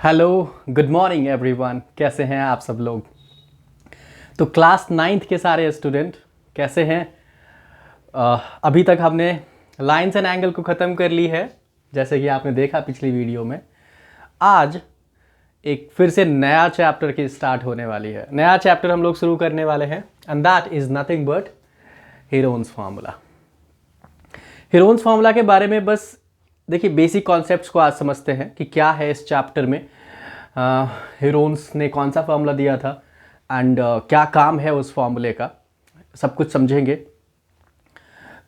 Hello, good morning everyone. कैसे हैं आप सब लोग? तो क्लास 9th के सारे स्टूडेंट कैसे हैं? अभी तक हमने लाइंस एंड एंगल को ख़त्म कर ली है, जैसे कि आपने देखा पिछली वीडियो में। आज एक फिर से नया चैप्टर की स्टार्ट होने वाली है। नया चैप्टर हम लोग शुरू करने वाले हैं and that is nothing but Heron's formula. Heron's formula के बारे में बस देखिए, बेसिक कॉन्सेप्ट्स को आज समझते हैं कि क्या है इस चैप्टर में। हीरोन्स ने कौन सा फार्मूला दिया था एंड क्या काम है उस फार्मूले का, सब कुछ समझेंगे।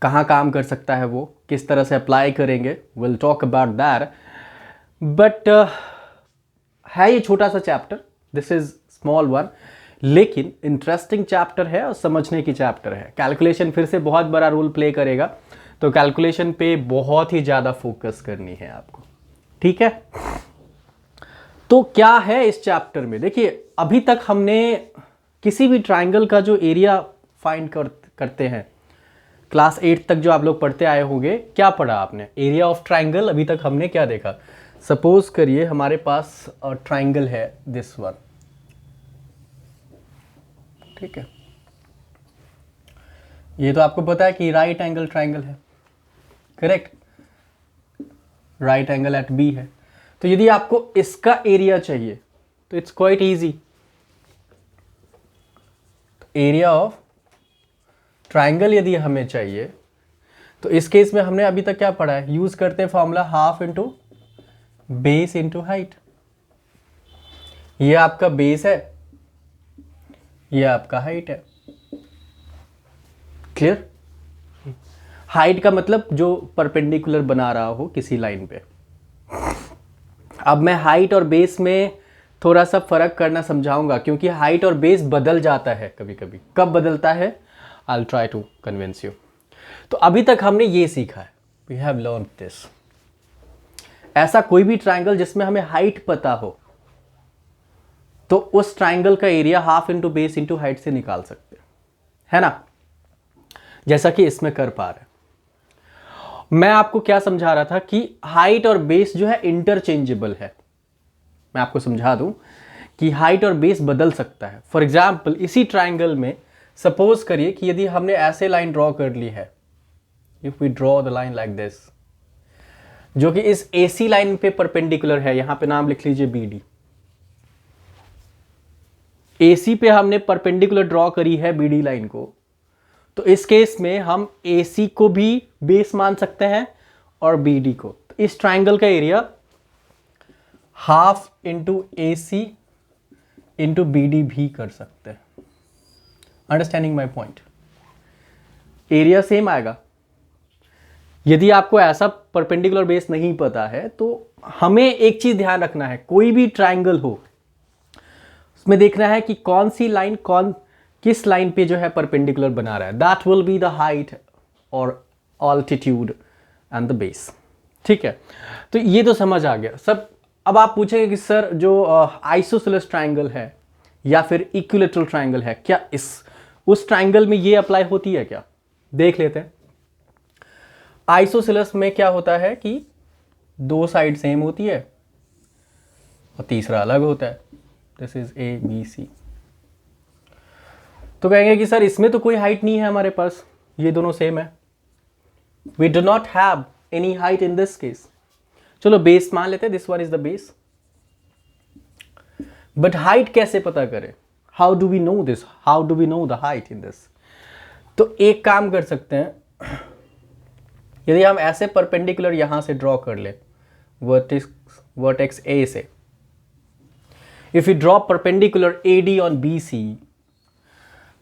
कहाँ काम कर सकता है वो, किस तरह से अप्लाई करेंगे, will talk about that. But है ये छोटा सा chapter, this is small one, लेकिन इंटरेस्टिंग चैप्टर है और समझने की चैप्टर है। कैलकुलेशन फिर से बहुत बड़ा रोल प्ले करेगा, तो कैलकुलेशन पे बहुत ही ज़्यादा फोकस करनी है आपको, ठीक है? तो क्या है इस चैप्टर में? देखिए, अभी तक हमने किसी भी ट्राइंगल का जो एरिया फाइंड करते हैं, क्लास 8 तक जो आप लोग पढ़ते आए होंगे, क्या पढ़ा आपने? Area of triangle. अभी तक हमने क्या देखा? सपोज करिए हमारे पास ट्राइंगल है दिस वन, ठीक है? ये तो आपको पता है कि राइट एंगल ट्राइंगल है, correct? Right angle at B है। तो यदि आपको इसका एरिया चाहिए तो it's quite easy. Area of triangle यदि हमें चाहिए तो इस केस में हमने अभी तक क्या पढ़ा है? यूज करते हैं formula half into base into height. ये आपका बेस है, ये आपका हाइट है। क्लियर? हाइट का मतलब जो परपेंडिकुलर बना रहा हो किसी लाइन पे। अब मैं हाइट और बेस में थोड़ा सा फर्क करना समझाऊंगा, क्योंकि हाइट और बेस बदल जाता है कभी कभी। कब बदलता है? I will try to convince you. तो अभी तक हमने ये सीखा है, वी हैव लर्न दिस। ऐसा कोई भी ट्राइंगल जिसमें हमें हाइट पता हो तो उस ट्राइंगल का area half into base into height से निकाल सकते है ना, जैसा कि इसमें कर पा रहे हैं। मैं आपको क्या समझा रहा था कि हाइट और बेस जो है इंटरचेंजेबल है। मैं आपको समझा दूं कि हाइट और बेस बदल सकता है। फॉर एग्जाम्पल, इसी ट्राइंगल में सपोज करिए कि यदि हमने ऐसे लाइन ड्रॉ कर ली है, if we draw the line like this, जो कि इस AC लाइन पे परपेंडिकुलर है, यहां पे नाम लिख लीजिए BD। AC पे हमने परपेंडिकुलर ड्रॉ करी है BD लाइन को, तो इस केस में हम AC को भी बेस मान सकते हैं और BD को। तो इस ट्राइंगल का area half into AC into BD भी कर सकते हैं। Understanding my point? Area same आएगा। यदि आपको ऐसा परपेंडिकुलर बेस नहीं पता है तो हमें एक चीज ध्यान रखना है, कोई भी ट्राइंगल हो उसमें देखना है कि कौन सी लाइन किस लाइन पे जो है परपेंडिकुलर बना रहा है। That will be the height और ऑल्टीट्यूड एंड द बेस, ठीक है? तो ये तो समझ आ गया सब। अब आप पूछेंगे कि सर जो आइसोसेलेस ट्राइंगल है या फिर इक्विलैटरल ट्राइंगल है, क्या उस ट्राइंगल में ये अप्लाई होती है क्या? देख लेते हैं। आइसोसेलेस में क्या होता है कि दो साइड सेम होती है और तीसरा अलग होता है। This is ABC। तो कहेंगे कि सर इसमें तो कोई हाइट नहीं है हमारे पास, ये दोनों सेम है। We do not have any height in this case. चलो बेस मान लेते हैं, this one is the base. But height कैसे पता करें? How do we know this? How do we know the height in this? तो एक काम कर सकते हैं, यदि हम ऐसे परपेंडिकुलर यहां से ड्रॉ कर ले वर्टेक्स A से, if you draw perpendicular AD on BC,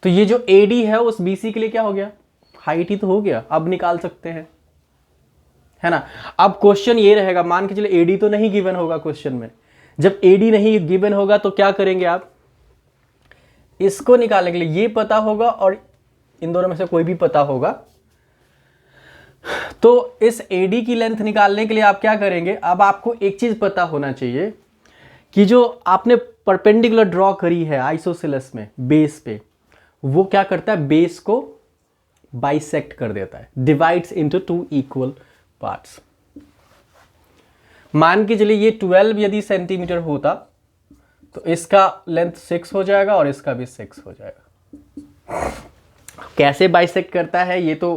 तो ये जो AD है उस BC के लिए क्या हो गया? हाइट ही तो हो गया। अब निकाल सकते हैं, है ना? अब क्वेश्चन ये रहेगा, मान के चले AD तो नहीं गिवन होगा क्वेश्चन में। जब AD नहीं गिवन होगा तो क्या करेंगे आप? इसको निकालने के लिए ये पता होगा और इन दोनों में से कोई भी पता होगा, तो इस AD की लेंथ निकालने के लिए आप क्या करेंगे? अब आपको एक चीज पता होना चाहिए कि जो आपने परपेंडिकुलर ड्रॉ करी है आइसोसेलेस में बेस पे, वो क्या करता है? बेस को बाइसेक्ट कर देता है, डिवाइड्स इनटू 2 इक्वल पार्ट्स। मान के चलिए ये 12 यदि सेंटीमीटर होता तो इसका लेंथ 6 हो जाएगा और इसका भी 6 हो जाएगा। कैसे बाइसेक्ट करता है ये तो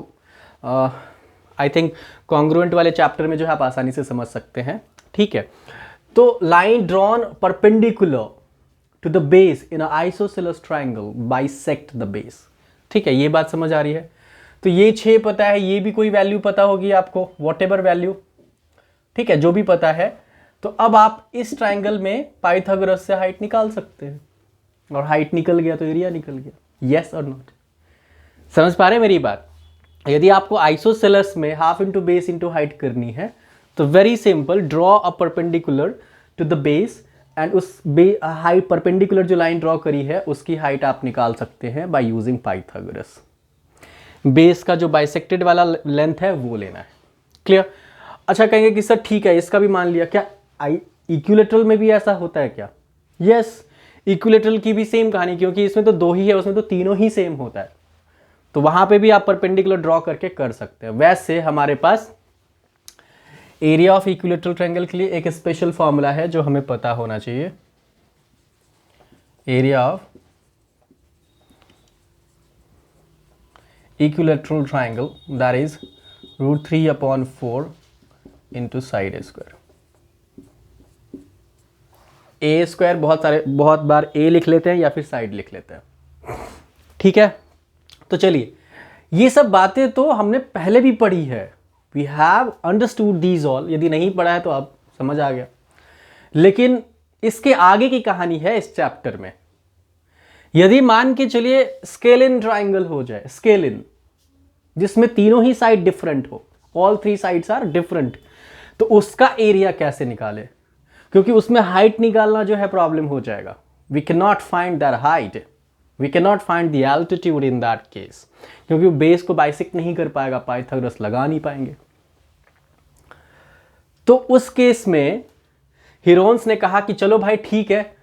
आई थिंक कॉन्ग्रुएंट वाले चैप्टर में जो है आप आसानी से समझ सकते हैं। ठीक है, तो line drawn perpendicular to the base in isosceles triangle bisect the base. ठीक है, ये बात समझ आ रही है। तो ये 6 पता है, ये भी कोई वैल्यू पता होगी आपको, वॉट एवर वैल्यू। ठीक है, जो भी पता है। तो अब आप इस ट्राइंगल में पाइथागोरस से हाइट निकाल सकते हैं, और हाइट निकल गया तो एरिया निकल गया। यस और नॉट? समझ पा रहे हैं मेरी बात? यदि आपको आइसोसेलेस में half into base into height करनी है तो very simple, draw a perpendicular to the base and उस हाइट परपेंडिकुलर जो लाइन ड्रॉ करी है उसकी हाइट आप निकाल सकते हैं बाय यूजिंग पाइथागोरस। बेस का जो बाइसेक्टेड वाला लेंथ है वो लेना है। क्लियर? अच्छा, कहेंगे कि सर ठीक है, इसका भी मान लिया, क्या इक्विलेटरल में भी ऐसा होता है क्या? यस, इक्विलेटरल की भी सेम कहानी, क्योंकि इसमें तो 2 ही है, उसमें तो तीनों ही सेम होता है, तो वहां पे भी आप परपेंडिकुलर ड्रॉ करके कर सकते हैं। वैसे हमारे पास एरिया ऑफ इक्विलेटरल ट्रायंगल के लिए एक स्पेशल फॉर्मूला है जो हमें पता होना चाहिए। Area of equilateral triangle that is √3/4 into side square. A square बहुत बार ए लिख लेते हैं या फिर साइड लिख लेते हैं। ठीक है, तो चलिए, ये सब बातें तो हमने पहले भी पढ़ी है, we have understood these all. यदि नहीं पढ़ा है तो आप समझ आ गया, लेकिन इसके आगे की कहानी है इस चैप्टर में। यदि मान के चलिए स्केलिन ट्राइंगल हो जाए, स्केलिन जिसमें तीनों ही साइड डिफरेंट हो, ऑल 3 साइड्स आर डिफरेंट, तो उसका एरिया कैसे निकाले? क्योंकि उसमें हाइट निकालना जो है प्रॉब्लम हो जाएगा। We can not find that height, we can not find the altitude in that case, क्योंकि वो बेस को बाइसेक्ट नहीं कर पाएगा, पाइथागोरस लगा नहीं पाएंगे। तो उस केस में हीरोन्स ने कहा कि चलो भाई ठीक है,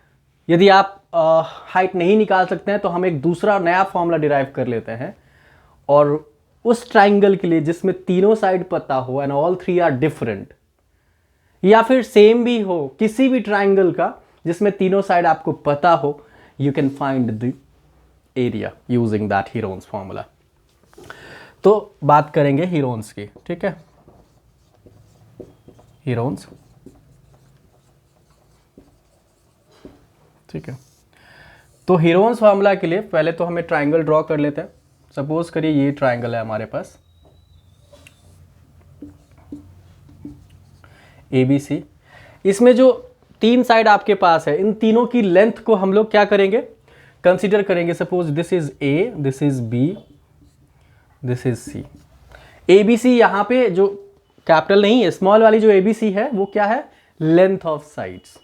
यदि आप हाइट नहीं निकाल सकते हैं तो हम एक दूसरा नया फॉर्मूला डिराइव कर लेते हैं, और उस ट्राइंगल के लिए जिसमें तीनों साइड पता हो एंड ऑल 3 आर डिफरेंट, या फिर सेम भी हो, किसी भी ट्राइंगल का जिसमें तीनों साइड आपको पता हो, you can find the area using that Heron's formula. तो बात करेंगे हीरोन्स की। ठीक है, हीरोन्स। ठीक है, तो हीरोन्स फॉर्मूला के लिए पहले तो हमें ट्राइंगल ड्रॉ कर लेते हैं। सपोज करिए ये ट्राइंगल है हमारे पास ABC। इसमें जो 3 साइड आपके पास है, इन तीनों की लेंथ को हम लोग क्या करेंगे, कंसीडर करेंगे। Suppose this is A, this is B, this is C। ABC यहां पे जो कैपिटल नहीं है, स्मॉल वाली जो ABC है वो क्या है, लेंथ ऑफ साइड्स।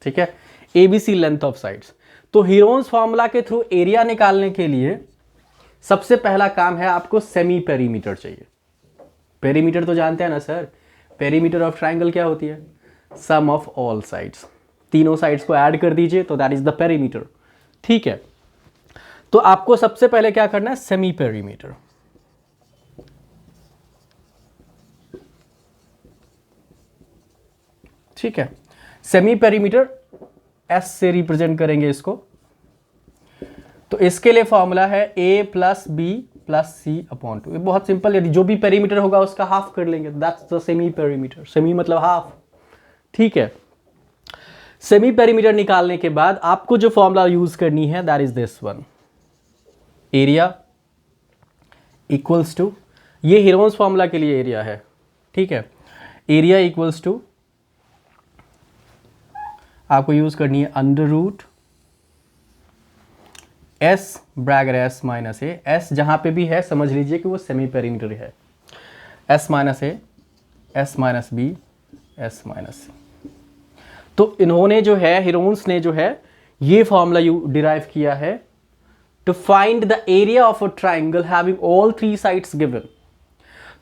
ठीक है, ABC लेंथ ऑफ साइड्स। तो हीरोन्स फॉर्मूला के थ्रू एरिया निकालने के लिए सबसे पहला काम है, आपको सेमी पेरीमीटर चाहिए। पेरीमीटर तो जानते हैं ना सर, पेरीमीटर ऑफ ट्राइंगल क्या होती है, सम ऑफ ऑल साइड्स। तीनों साइड्स को ऐड कर दीजिए तो दैट इज द पेरीमीटर। ठीक है, तो आपको सबसे पहले क्या करना है, सेमी पेरीमीटर। ठीक है, सेमी पेरीमीटर S से रिप्रेजेंट करेंगे इसको। तो इसके लिए फॉर्मूला है A + B + C/2। ये बहुत सिंपल, यदि जो भी पेरीमीटर होगा उसका हाफ कर लेंगे, that's the semi perimeter. Semi मतलब हाफ। ठीक है, सेमी पेरीमीटर निकालने के बाद आपको जो फॉर्मूला यूज करनी है that is this one, area equals to, ये हीरोन्स फॉर्मूला के लिए एरिया है। ठीक है, एरिया इक्वल्स टू आपको यूज करनी है √ S bracket S - A। S जहां पे भी है समझ लीजिए कि वो सेमी पेरीमीटर है। S - A, S - B, S - C। तो इन्होंने जो है, हीरोन्स ने जो है ये फॉर्मूला डिराइव किया है to find the area of a triangle having all 3 sides given.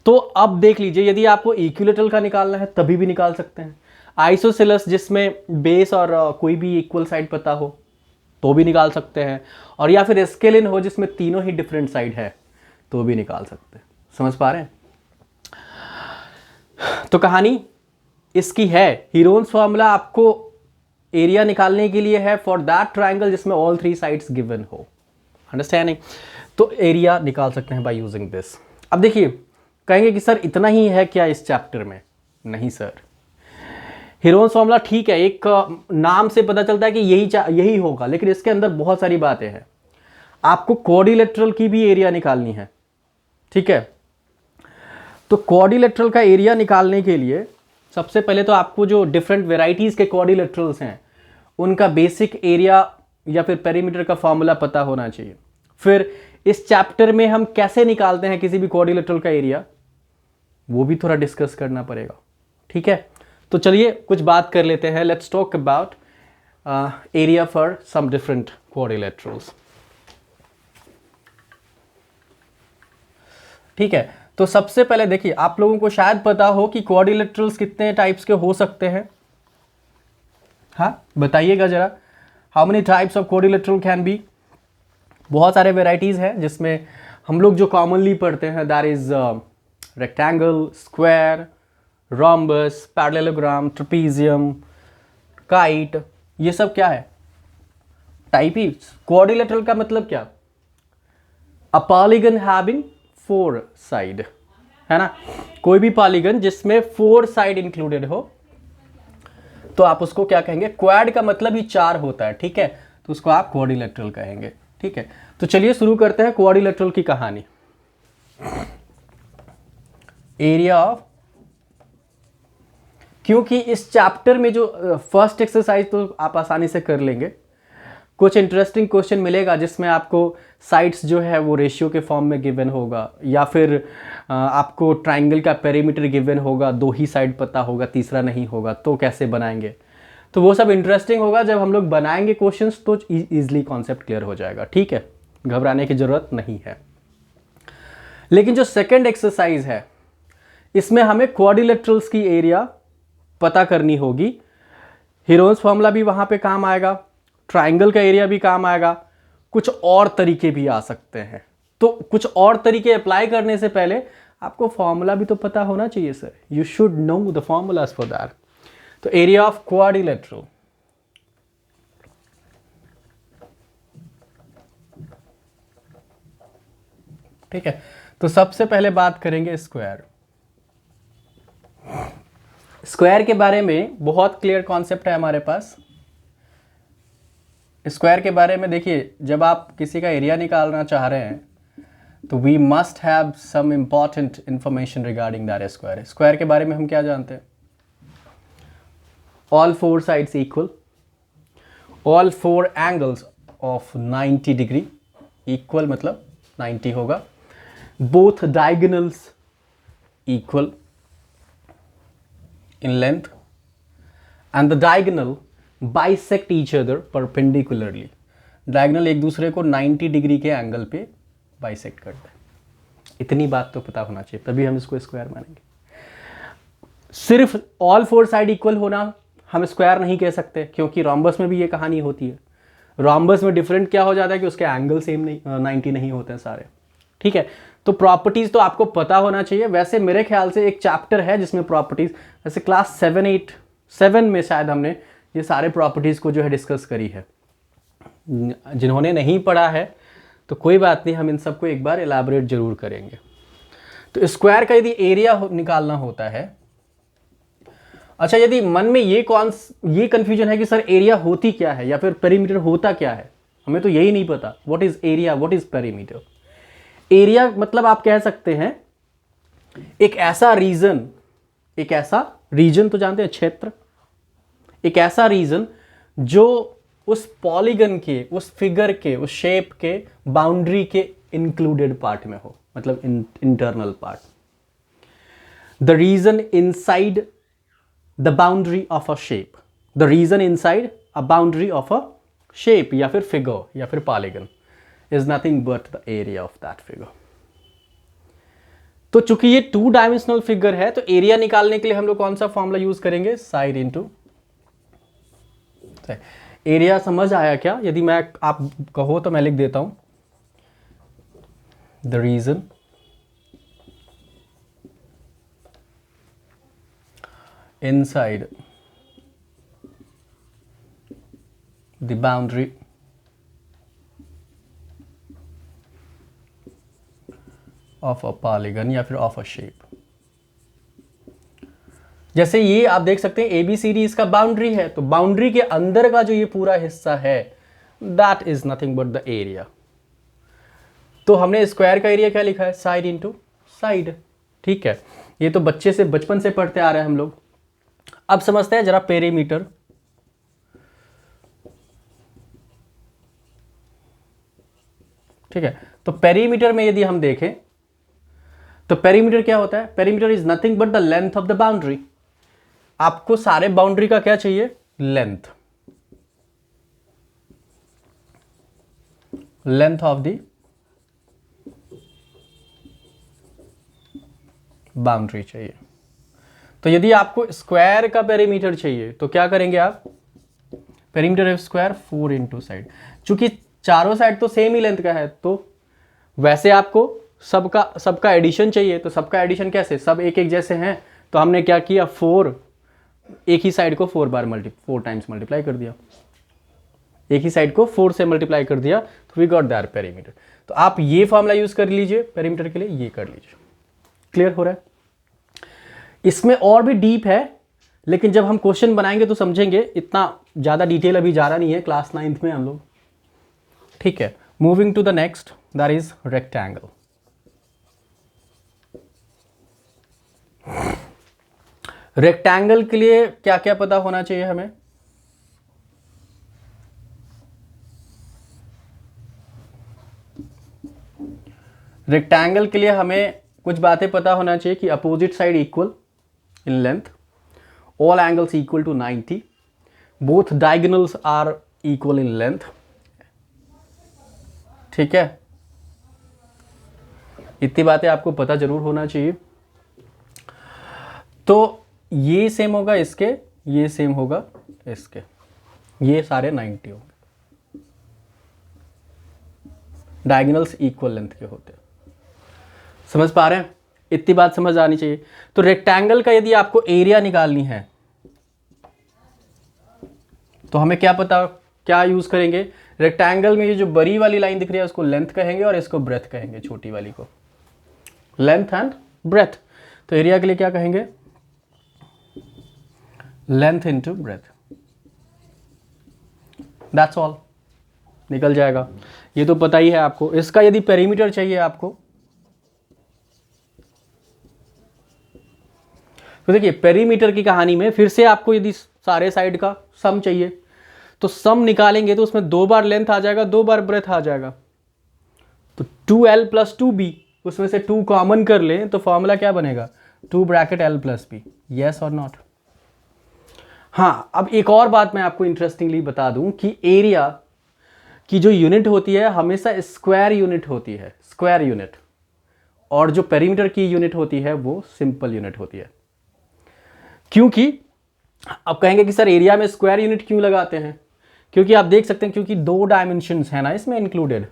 तो अब देख लीजिए, यदि आपको इक्विलेटरल का निकालना है तभी भी निकाल सकते हैं, आइसोसेलेस जिसमें बेस और कोई भी इक्वल साइड पता हो तो भी निकाल सकते हैं, और या फिर स्केलिन हो जिसमें तीनों ही डिफरेंट साइड है तो भी निकाल सकते हैं। समझ पा रहे हैं? तो कहानी इसकी है, हीरोन्स फॉर्मूला आपको एरिया निकालने के लिए है फॉर दैट ट्राइंगल जिसमें ऑल थ्री साइड्स गिवन हो। अंडरस्टैंडिंग? तो एरिया निकाल सकते हैं बाय यूजिंग दिस। अब देखिए, कहेंगे कि सर इतना ही है क्या इस चैप्टर में? नहीं सर, हीरोन्स फॉर्मूला ठीक है, एक नाम से पता चलता है कि यही होगा, लेकिन इसके अंदर बहुत सारी बातें हैं। आपको क्वाड्रिलेटरल की भी एरिया निकालनी है, ठीक है? तो क्वाड्रिलेटरल का एरिया निकालने के लिए सबसे पहले तो आपको जो डिफरेंट वेराइटीज के क्वाड्रिलेटरल्स हैं उनका बेसिक एरिया या फिर पेरीमीटर का फॉर्मूला पता होना चाहिए। फिर इस चैप्टर में हम कैसे निकालते हैं किसी भी क्वाड्रिलेटरल का एरिया, वो भी थोड़ा डिस्कस करना पड़ेगा, ठीक है? तो चलिए कुछ बात कर लेते हैं। Let's talk about area for some different quadrilaterals. ठीक है, तो सबसे पहले देखिए, आप लोगों को शायद पता हो कि क्वाड्रिलेटरल्स कितने टाइप्स के हो सकते हैं। हाँ, बताइएगा जरा, how many types of quadrilateral can be? बहुत सारे वेराइटीज हैं जिसमें हम लोग जो कॉमनली पढ़ते हैं that is rectangle, square, rhombus, parallelogram, trapezium, kite, ये सब क्या है? टाइप ही। क्वाड्रिलेटरल का मतलब क्या? अ पॉलीगन हैविंग 4 साइड, है ना? कोई भी पॉलीगन जिसमें 4 साइड इंक्लूडेड हो तो आप उसको क्या कहेंगे? क्वाड का मतलब ही 4 होता है, ठीक है? तो उसको आप क्वाड्रिलेटरल कहेंगे, ठीक है? तो चलिए शुरू करते हैं क्वाड्रिलेटरल की कहानी। एरिया ऑफ, क्योंकि इस चैप्टर में जो फर्स्ट एक्सरसाइज तो आप आसानी से कर लेंगे, कुछ इंटरेस्टिंग क्वेश्चन मिलेगा जिसमें आपको साइड्स जो है वो रेशियो के फॉर्म में गिवन होगा, या फिर आपको ट्राइंगल का पेरीमीटर गिवन होगा, 2 ही साइड पता होगा, तीसरा नहीं होगा, तो कैसे बनाएंगे? तो वो सब इंटरेस्टिंग होगा जब हम लोग बनाएंगे क्वेश्चंस, तो इजीली कॉन्सेप्ट क्लियर हो जाएगा, ठीक है? घबराने की जरूरत नहीं है। लेकिन जो सेकेंड एक्सरसाइज है इसमें हमें क्वाड्रिलेटरल्स की एरिया पता करनी होगी। हीरोन्स फॉर्मूला भी वहां पे काम आएगा, ट्राइंगल का एरिया भी काम आएगा, कुछ और तरीके भी आ सकते हैं। तो कुछ और तरीके अप्लाई करने से पहले आपको फॉर्मूला भी तो पता होना चाहिए sir. You should know the formulas for that. तो एरिया ऑफ क्वाड्रिलेटरल, ठीक है? तो सबसे पहले बात करेंगे स्क्वायर। स्क्वायर के बारे में बहुत क्लियर कॉन्सेप्ट है हमारे पास। स्क्वायर के बारे में देखिए, जब आप किसी का एरिया निकालना चाह रहे हैं तो we must have some important information regarding that square. Square के बारे में हम क्या जानते हैं? All 4 sides equal, all 4 angles of 90 degree, equal मतलब 90 होगा, both diagonals equal in length and the diagonal bisect each other perpendicularly। Diagonal एक दूसरे को 90 डिग्री के एंगल पे बाइसेक्ट करते हैं। इतनी बात तो पता होना चाहिए, तभी हम इसको स्क्वायर मानेंगे। सिर्फ ऑल 4 साइड इक्वल होना हम स्क्वायर नहीं कह सकते, क्योंकि रोम्बस में भी ये कहानी होती है। रोम्बस में डिफरेंट क्या हो जाता है कि उसके एंगल सेम नहीं, 90 नहीं होते हैं सारे, ठीक है? तो प्रॉपर्टीज तो आपको पता होना चाहिए। वैसे मेरे ख्याल से एक चैप्टर है जिसमें प्रॉपर्टीज, वैसे क्लास 7 में शायद हमने ये सारे प्रॉपर्टीज को जो है डिस्कस करी है। जिन्होंने नहीं पढ़ा है तो कोई बात नहीं, हम इन सबको एक बार एलाबोरेट जरूर करेंगे। तो स्क्वायर का यदि एरिया निकालना होता है, अच्छा, यदि मन में ये कंफ्यूजन है कि सर एरिया होती क्या है या फिर पेरीमीटर होता क्या है, हमें तो यही नहीं पता। What is area, what is perimeter? Area मतलब आप कह सकते हैं एक ऐसा रीजन तो जानते हैं, क्षेत्र, एक ऐसा रीजन जो उस पॉलीगन के, उस फिगर के, उस शेप के बाउंड्री के इंक्लूडेड पार्ट में हो, मतलब internal part. The region inside the boundary of a shape, the region inside a boundary of a shape या फिर फिगर या फिर polygon is nothing but the area of that figure। तो चूंकि ये 2 डायमेंशनल फिगर है तो एरिया निकालने के लिए हम लोग कौन सा फॉर्मूला यूज करेंगे? Side into. एरिया समझ आया क्या? यदि मैं आप कहो तो मैं लिख देता हूं, the region inside the boundary of a polygon या फिर of a shape। जैसे ये आप देख सकते हैं ABCD इसका बाउंड्री है, तो बाउंड्री के अंदर का जो ये पूरा हिस्सा है that is nothing but the area. तो हमने स्क्वायर का एरिया क्या लिखा है, साइड इंटू साइड। ठीक है, ये तो बच्चे से बचपन से पढ़ते आ रहे हैं हम लोग। अब समझते हैं जरा पेरीमीटर। ठीक है, तो पेरीमीटर में यदि हम देखें तो पेरीमीटर क्या होता है, perimeter is nothing but the length of the boundary. आपको सारे बाउंड्री का क्या चाहिए, length, length of the boundary चाहिए। तो यदि आपको स्क्वायर का पेरीमीटर चाहिए तो क्या करेंगे आप, perimeter of square 4 into side. चूंकि चारों साइड तो सेम ही लेंथ का है, तो वैसे आपको सबका एडिशन चाहिए, तो सबका एडिशन कैसे, सब एक एक जैसे हैं, तो हमने क्या किया, 4 एक ही साइड को 4 टाइम्स मल्टीप्लाई कर दिया, एक ही साइड को 4 से मल्टीप्लाई कर दिया, तो वी गॉट दैट पेरीमीटर। तो आप ये फॉर्मूला यूज कर लीजिए पेरीमीटर के लिए, ये कर लीजिए। क्लियर हो रहा है? इसमें और भी डीप है, लेकिन जब हम क्वेश्चन बनाएंगे तो समझेंगे, इतना ज्यादा डिटेल अभी जा रहा नहीं है क्लास 9th में हम लोग। ठीक है, moving to the next, that is rectangle. Rectangle के लिए क्या क्या पता होना चाहिए हमें, रेक्टेंगल के लिए हमें कुछ बातें पता होना चाहिए कि opposite side equal in length, all angles equal to 90, both diagonals are equal in length. ठीक है, इतनी बातें आपको पता जरूर होना चाहिए। तो ये सेम होगा इसके, ये सेम होगा इसके, ये सारे 90 होंगे, डायगोनल्स इक्वल लेंथ के होते हैं। समझ पा रहे हैं? इतनी बात समझ आनी चाहिए। तो रेक्टेंगल का यदि आपको एरिया निकालनी है तो हमें क्या पता, क्या यूज करेंगे, रेक्टेंगल में ये जो बड़ी वाली लाइन दिख रही है उसको लेंथ कहेंगे और इसको ब्रेथ कहेंगे, छोटी वाली को लेंथ एंड ब्रेथ। तो एरिया के लिए क्या कहेंगे, length into breadth, that's all, निकल जाएगा। ये तो पता ही है आपको। इसका यदि पेरीमीटर चाहिए आपको, तो देखिए पेरीमीटर की कहानी में फिर से आपको यदि सारे साइड का सम चाहिए तो सम निकालेंगे तो उसमें 2 बार लेंथ आ जाएगा, 2 बार ब्रेथ आ जाएगा। तो 2l + 2b, उसमें से 2 कॉमन कर लें तो फॉर्मूला क्या बनेगा, 2 ब्रैकेट l + b। यस और नॉट? हाँ, अब एक और बात मैं आपको इंटरेस्टिंगली बता दूं कि एरिया की जो यूनिट होती है हमेशा स्क्वायर यूनिट होती है, स्क्वायर यूनिट, और जो पेरीमीटर की यूनिट होती है वो सिंपल यूनिट होती है। क्योंकि अब कहेंगे कि सर एरिया में स्क्वायर यूनिट क्यों लगाते हैं, क्योंकि आप देख सकते हैं क्योंकि 2 डायमेंशंस है ना इसमें इंक्लूडेड,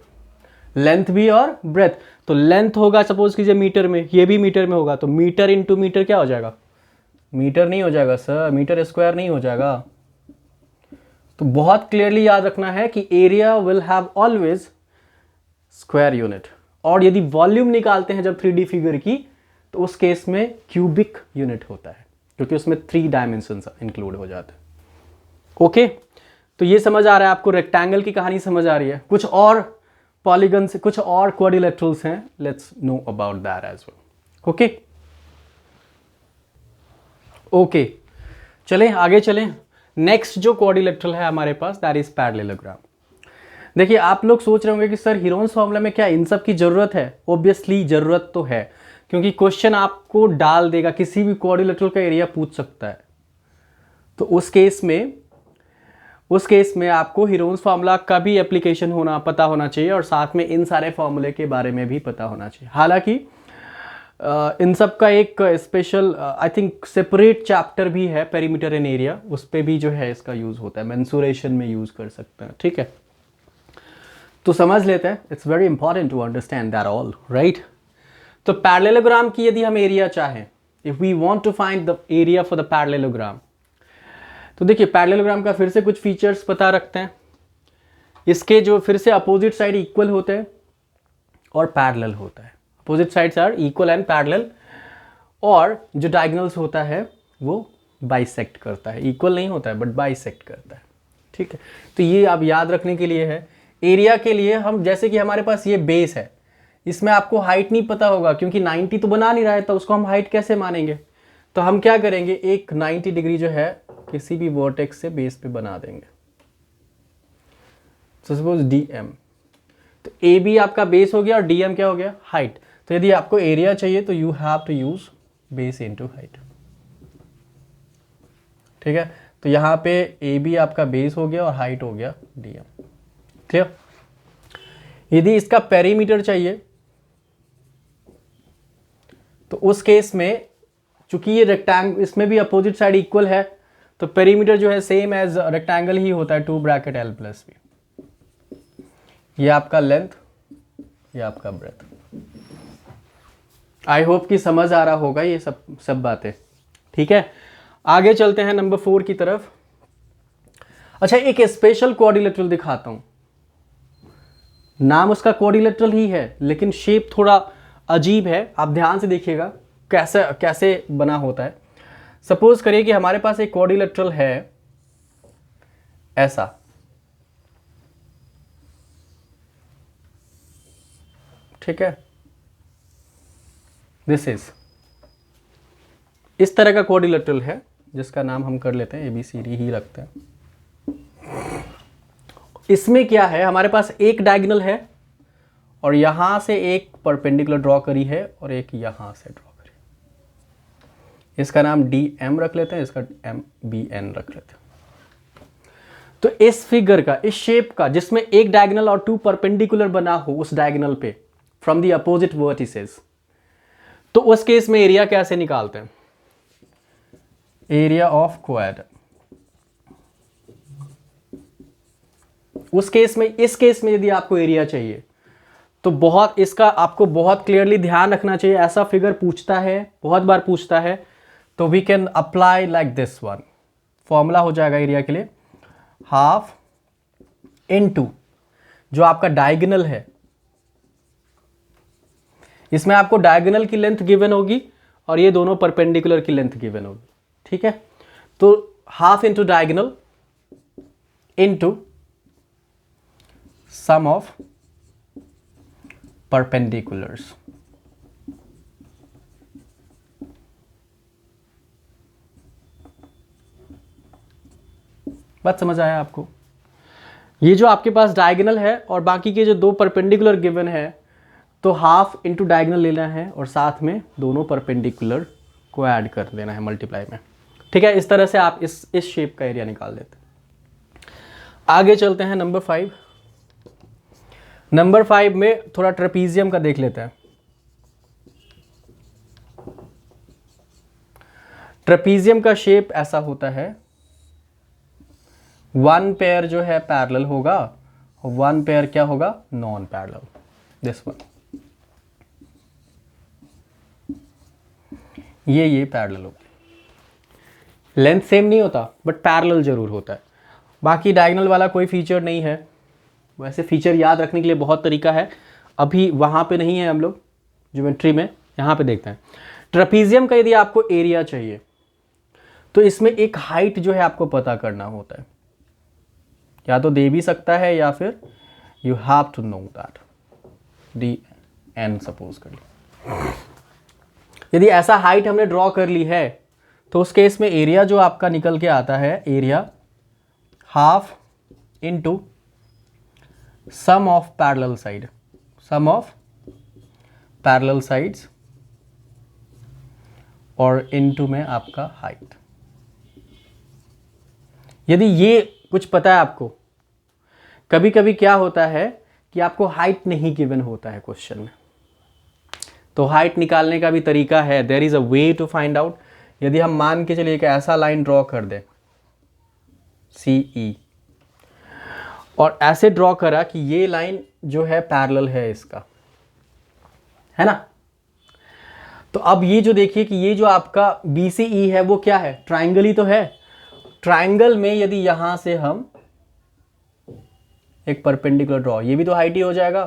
लेंथ भी और ब्रेथ। तो लेंथ होगा सपोज कीजिए मीटर में, ये भी मीटर में होगा, तो मीटर इंटू मीटर क्या हो जाएगा, मीटर नहीं हो जाएगा सर, मीटर स्क्वायर नहीं हो जाएगा। तो बहुत क्लियरली याद रखना है कि area will have always square unit. और यदि वॉल्यूम निकालते हैं जब 3D फिगर की, तो उस केस में क्यूबिक यूनिट होता है, क्योंकि उसमें 3 डायमेंशंस इंक्लूड हो जाते हैं। ओके, तो ये समझ आ रहा है आपको, रेक्टेंगल की कहानी समझ आ रही है। कुछ और पॉलीगन से, कुछ और क्वाड्रिलेटरल्स हैं, let's know about that as well. Okay okay, चलें आगे चलें। नेक्स्ट जो क्वाड्रिलेटरल है हमारे पास, दैट इज पैरेललोग्राम। देखिए आप लोग सोच रहे होंगे कि सर हीरोन्स फॉर्मूला में क्या इन सब की जरूरत है? ऑब्वियसली जरूरत तो है, क्योंकि क्वेश्चन आपको डाल देगा, किसी भी क्वाड्रिलेटरल का एरिया पूछ सकता है। तो उस केस में आपको हीरोन्स फार्मूला का भी एप्लीकेशन पता होना चाहिए, और साथ में इन सारे फॉर्मूले के बारे में भी पता होना चाहिए। हालांकि इन सब का एक special I think separate chapter भी है, पेरीमीटर एंड एरिया, उस पर भी जो है इसका यूज होता है, मेंसुरेशन में यूज कर सकते हैं। ठीक है, तो समझ लेते हैं। It's very important to understand that all, right. तो पैरेललोग्राम की यदि हम एरिया चाहें if we want to find the area for the parallelogram, तो देखिए पैरेललोग्राम का फिर से कुछ फीचर्स पता रखते हैं। इसके जो फिर से अपोजिट साइड इक्वल होते हैं और पैरेलल होता है, opposite sides are equal and parallel, और जो डायगोनल्स होता है वो बाइसेक्ट करता है, इक्वल नहीं होता है बट बाइसेक्ट करता है। ठीक है, तो ये आप याद रखने के लिए है। एरिया के लिए हम, जैसे कि हमारे पास ये बेस है, इसमें आपको हाइट नहीं पता होगा क्योंकि 90 तो बना नहीं रहा है, तो उसको हम हाइट कैसे मानेंगे? तो हम क्या करेंगे, एक 90 डिग्री जो है किसी भी वर्टेक्स से बेस पे बना देंगे। तो सपोज DM, तो AB आपका बेस हो गया और DM क्या हो गया, हाइट। तो यदि आपको एरिया चाहिए तो you have to use base into height. ठीक है, तो यहाँ पे AB आपका बेस हो गया और हाइट हो गया DM। क्लियर? यदि इसका पेरीमीटर चाहिए तो उस केस में चूंकि ये रेक्टेंगल, इसमें भी अपोजिट साइड इक्वल है, तो पेरीमीटर जो है सेम एज रेक्टेंगल ही होता है, 2 ब्रैकेट L प्लस B। ये आपका लेंथ, ये आपका ब्रेथ। आई होप कि समझ आ रहा होगा ये सब बातें। ठीक है, आगे चलते हैं नंबर 4 की तरफ। अच्छा, एक स्पेशल क्वाड्रिलेटरल दिखाता हूं। नाम उसका क्वाड्रिलेटरल ही है लेकिन शेप थोड़ा अजीब है, आप ध्यान से देखिएगा कैसे कैसे बना होता है। सपोज करिए कि हमारे पास एक क्वाड्रिलेटरल है ऐसा, ठीक है, दिस इज इस तरह का क्वाड्रिलेटरल है जिसका नाम हम कर लेते हैं ABCD ही रखते हैं। इसमें क्या है, हमारे पास एक डायगोनल है और यहां से एक परपेंडिकुलर ड्रॉ करी है और एक यहां से ड्रॉ करी। इसका नाम DM रख लेते हैं, इसका MBN रख लेते हैं। तो इस फिगर का, इस शेप का, जिसमें एक डायगोनल और 2 परपेंडिकुलर बना हो उस डायगोनल पे फ्रॉम द अपोजिट वर्टिसेस, तो उस केस में एरिया कैसे निकालते हैं? Area of quad. उस केस में, इस केस में यदि आपको एरिया चाहिए तो बहुत इसका आपको बहुत क्लियरली ध्यान रखना चाहिए। ऐसा फिगर पूछता है, बहुत बार पूछता है, तो we can apply like this one. Formula हो जाएगा एरिया के लिए, हाफ इनटू जो आपका डायगोनल है, इसमें आपको डायगोनल की लेंथ गिवन होगी और ये दोनों परपेंडिकुलर की लेंथ गिवन होगी। ठीक है, तो half into diagonal into sum of perpendiculars. बात समझ आया आपको? ये जो आपके पास डायगोनल है और बाकी के जो 2 परपेंडिकुलर गिवन है, तो हाफ इंटू डायगोनल लेना है और साथ में दोनों परपेंडिकुलर को ऐड कर देना है मल्टीप्लाई में। ठीक है, इस तरह से आप इस शेप का एरिया निकाल देते हैं। आगे चलते हैं नंबर 5। नंबर 5 में थोड़ा ट्रेपीजियम का देख लेते हैं। ट्रेपीजियम का शेप ऐसा होता है, 1 पेयर जो है पैरेलल होगा और 1 पेयर क्या होगा, नॉन पैरेलल, दिस वन। ये पैरेलल होगा, लेंथ सेम नहीं होता बट पैरेलल जरूर होता है। बाकी डायगोनल वाला कोई फीचर नहीं है। वैसे फीचर याद रखने के लिए बहुत तरीका है, अभी वहाँ पे नहीं है हम लोग ज्योमेट्री में, यहाँ पे देखते हैं। ट्रेपीजियम का यदि आपको एरिया चाहिए तो इसमें एक हाइट जो है आपको पता करना होता है, या तो दे भी सकता है या फिर you have to know that, DN suppose कर ली। यदि ऐसा हाइट हमने ड्रॉ कर ली है तो उस केस में एरिया जो आपका निकल के आता है, area half into sum of parallel side, sum of parallel sides और इनटू में आपका हाइट। यदि ये कुछ पता है आपको, कभी कभी क्या होता है कि आपको हाइट नहीं गिवन होता है क्वेश्चन में, तो हाइट निकालने का भी तरीका है, there is a way to find out. यदि हम मान के चलिए कि ऐसा लाइन ड्रॉ कर दें CE और ऐसे ड्रॉ करा कि ये लाइन जो है पैरेलल है इसका, है ना, तो अब ये जो देखिए कि ये जो आपका BCE है वो क्या है, ट्राइंगल ही तो है। ट्राइंगल में यदि यहां से हम एक परपेंडिकुलर ड्रॉ, ये भी तो हाइट ही हो जाएगा,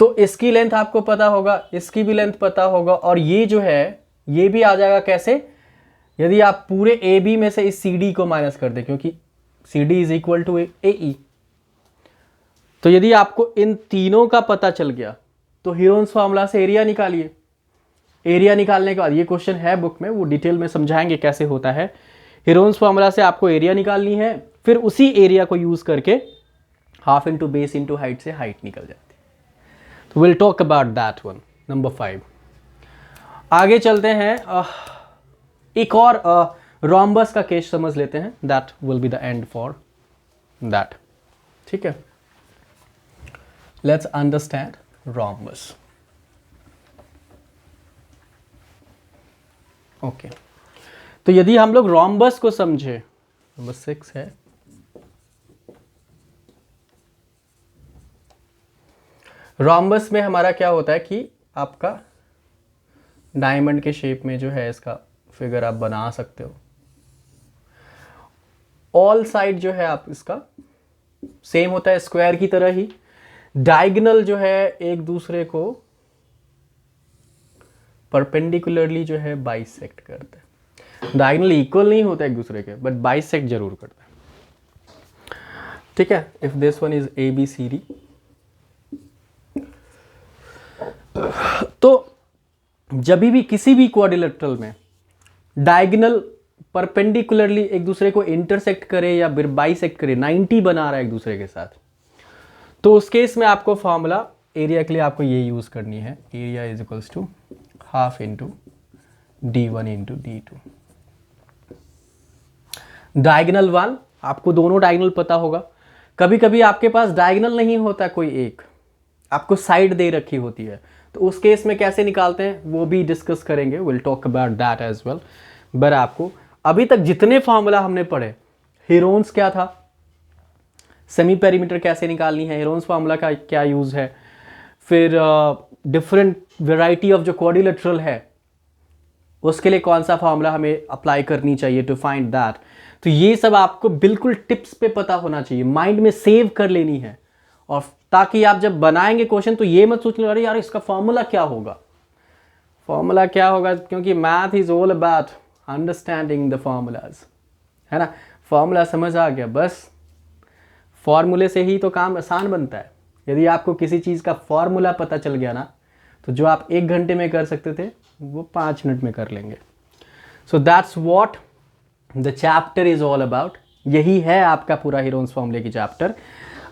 तो इसकी लेंथ आपको पता होगा, इसकी भी लेंथ पता होगा, और ये जो है ये भी आ जाएगा कैसे, यदि आप पूरे AB में से इस CD को माइनस कर दें, क्योंकि CD is equal to AE। तो यदि आपको इन तीनों का पता चल गया तो हीरोन्स फॉर्मूला से एरिया निकालिए। एरिया निकालने के बाद, ये क्वेश्चन है बुक में, वो डिटेल में समझाएंगे कैसे होता है। हीरोन्स फॉर्मूला से आपको एरिया निकालनी है, फिर उसी एरिया को यूज करके half into base into height से हाइट निकल जाती है। तो will talk about that one, number 5। आगे चलते हैं, एक और रोम्बस का केस समझ लेते हैं, that will be the end for that. ठीक है, लेट्स अंडरस्टैंड रोम्बस। ओके, तो यदि हम लोग रोम्बस को समझे, नंबर 6 है, रोम्बस में हमारा क्या होता है कि आपका डायमंड के शेप में जो है इसका फिगर आप बना सकते हो। ऑल साइड जो है आप इसका सेम होता है, स्क्वायर की तरह ही। डायगोनल जो है एक दूसरे को परपेंडिकुलरली जो है बाइसेक्ट करते हैं। डायगोनल इक्वल नहीं होता एक दूसरे के, बट बाइसेक्ट जरूर करते हैं। ठीक है, if this one is ABCD, तो जब भी किसी भी क्वाड्रिलेटरल में डायगोनल परपेंडिकुलरली एक दूसरे को इंटरसेक्ट करे या बाइसेक्ट करे, 90 बना रहा है एक दूसरे के साथ, तो उस केस में आपको फॉर्मूला एरिया के लिए आपको ये यूज करनी है, area is equals to half into D1 into D2। Diagonal 1, आपको दोनों डायगोनल पता होगा। कभी कभी आपके पास डायगोनल नहीं होता कोई एक, आपको साइड दे रखी होती है, तो उस केस में कैसे निकालते हैं वो भी डिस्कस करेंगे, will talk about that as well. But आपको अभी तक जितने फॉर्मूला हमने पढ़े, हीरोन्स क्या था, सेमी पेरीमीटर कैसे निकालनी है, हीरोन्स फॉर्मूला का क्या यूज है, फिर डिफरेंट वेराइटी ऑफ जो क्वाड्रिलेटरल है उसके लिए कौन सा फॉर्मूला हमें अप्लाई करनी चाहिए टू फाइंड दैट। तो ये सब आपको बिल्कुल टिप्स पे पता होना चाहिए, माइंड में सेव कर लेनी है, और ताकि आप जब बनाएंगे क्वेश्चन तो ये मत सोच लो अरे यार इसका फॉर्मूला क्या होगा, फॉर्मूला क्या होगा, क्योंकि math is all about understanding the formulas, है ना। फॉर्मूला समझ आ गया, बस फॉर्मूले से ही तो काम आसान बनता है। यदि आपको किसी चीज़ का फॉर्मूला पता चल गया ना, तो जो आप 1 घंटे में कर सकते थे वो 5 मिनट में कर लेंगे। So that's what the chapter is all about. यही है आपका पूरा हीरोन्स फॉर्मूले की चैप्टर।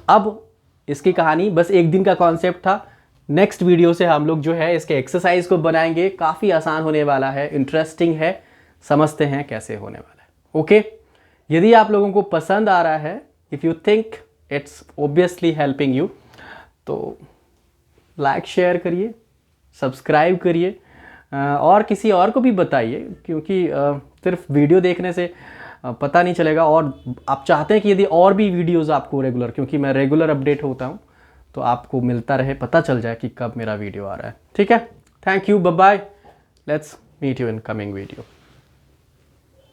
अब इसकी कहानी बस 1 दिन का कॉन्सेप्ट था। नेक्स्ट वीडियो से हम लोग जो है इसके एक्सरसाइज को बनाएंगे, काफ़ी आसान होने वाला है, इंटरेस्टिंग है, समझते हैं कैसे होने वाला है। ओके, यदि आप लोगों को पसंद आ रहा है, if you think it's obviously helping you, तो लाइक शेयर करिए, सब्सक्राइब करिए, और किसी और को भी बताइए, क्योंकि सिर्फ वीडियो देखने से पता नहीं चलेगा। और आप चाहते हैं कि यदि और भी वीडियोस आपको रेगुलर, क्योंकि मैं रेगुलर अपडेट होता हूं, तो आपको मिलता रहे, पता चल जाए कि कब मेरा वीडियो आ रहा है। ठीक है, thank you, bye bye, let's meet you in coming video.